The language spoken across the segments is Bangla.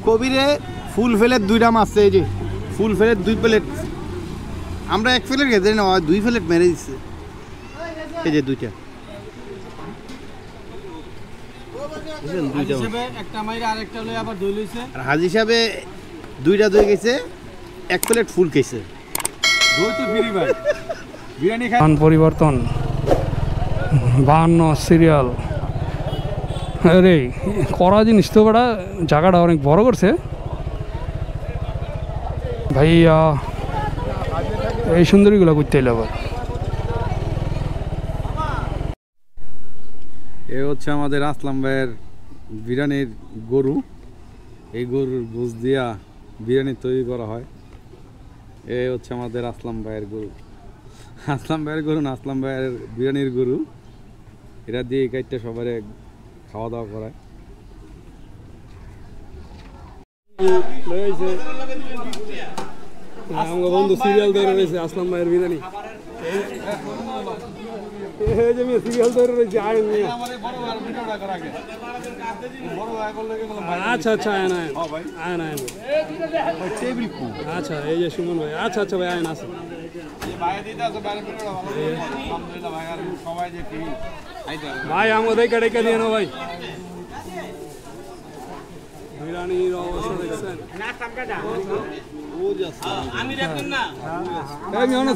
কবিরে ফুল প্লেট দুইটা মারছে, এই যে ফুল প্লেট 2 প্লেট। আমরা 1 প্লেট খেতে না, 2 প্লেট মেরে দিচ্ছে, এই যে দুইটা। হাজি সাহেবে 2টা দই গেছে, 1 প্লেট ফুল খেয়েছে। পরিবর্তন 52 সিরিয়াল। আরে করা জিনিস তো বড়, জায়গাটা অনেক বড় করছে ভাইয়া। এই সুন্দরীগুলো করতে এলো আবার। এ হচ্ছে আমাদের আসলাম ভাইয়ের বিরিয়ানির গরু। এই গরুর গোশ দিয়া বিরিয়ানি তৈরি করা হয়। এ হচ্ছে আমাদের আসলাম ভাইয়ের গরু। আসলাম ভাইয়ের গরু না, আসলাম ভাইয়ের বিরিয়ানির গরু। এটা দিয়ে কাইটটা সবার খাওয়া দাওয়া করায়। আমার বন্ধু সিরিয়াল ধরে রয়েছে আসলাম ভাইয়ের বিরিয়ানি। আচ্ছা আচ্ছা আচ্ছা, এই যে সুমন ভাই। আচ্ছা আচ্ছা ভাই আয়ন আছে। ভাই আমাদের ডেকে দিয়ে না ভাই। বিরিয়ানির অবস্থা দেখছেন?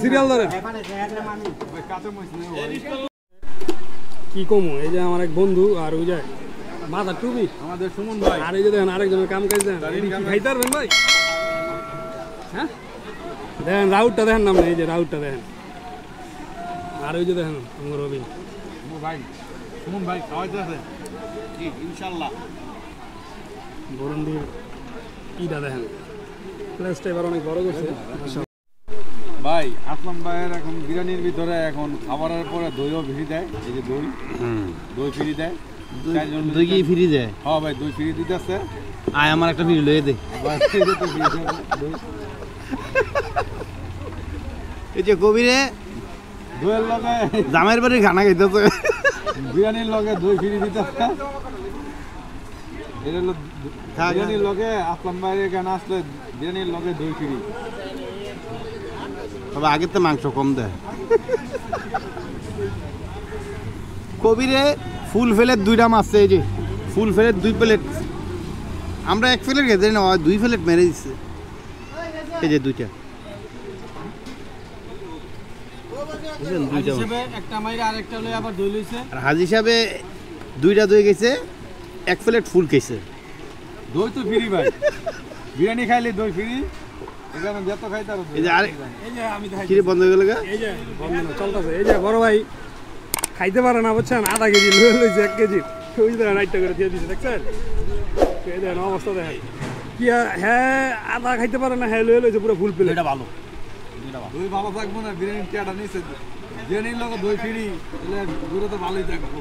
সিরিয়াল ধরেন কি কমু। এই যে আমার এক বন্ধু, আর ওই যায় মাথা টুপি আমাদের সুমন ভাই, আর এই যে দেখেন আরেকজনের কাম কাজ দেন। খাইতে পারবেন ভাই? হ্যাঁ দেখেন রাউটটা দেখেন নাম, এই যে রাউটটা দেখেন। আর ওই যে দেখেন আমার রবি ভাই, সুমন ভাই খাওয়াইতে আছে ইনশাল্লাহ। বরুণদির ইটা দেখেন, প্লেসটা এবার অনেক বড় করছে ভাই। আসলাম ভাইয়ের এখন বিরিয়ানির ভিতরে এখন খাবারের পরে দইও ফ্রি দেয়। এই যে দই, দই ফ্রি দেয়। দই কি ফ্রি দেয়? হ্যাঁ ভাই, দই ফ্রি দিতেছে। আয় আমার একটা ফ্রি লয়ে দে। এই যে কবিরে দইয়ের লগে জামাইয়ের বাড়ির খানা খাইতেছে, বিরিয়ানির লগে দই ফ্রি দিতেছে। এটা হলো বিরিয়ানির লগে আসলাম ভাইয়ের এখানে আসলে বিরিয়ানির লগে দই ফ্রি। তবে আগের তো মাংস কম দেয়। কবিরে ফুল প্লেট 2টা মারছে, এই যে ফুল প্লেট 2 প্লেট। আমরা 1 প্লেট খেতে না, 2 প্লেট মেরে দিচ্ছে, এই যে দুইটা। হাজি সাহেবে 2টা দই গেছে, 1 প্লেট ফুল খেয়েছে। দই তো ফ্রি ভাই, বিরিয়ানি খাইলে দই ফ্রি। বন্ধ হয়ে গেল, চলতেছে। এই যে বড় ভাই খাইতে পারে না বুঝছেন, আধা কেজি লয়ে লইছে 1 কেজি, ওই দেখেন 8 টাকা দিয়ে দিচ্ছে দেখছেন। এই দেখেন অবস্থা দেখেন কি। হ্যাঁ আধা খাইতে পারে না, হ্যাঁ লয়ে লইছে পুরো ফুল প্লেট। এটা ভালো, দই ভালো থাকবো না, বিরিয়ানির টেয়াটা নিচ্ছে, বিরিয়ানির লগে দই ফ্রি, তাহলে দূরে তো ভালোই থাকবো।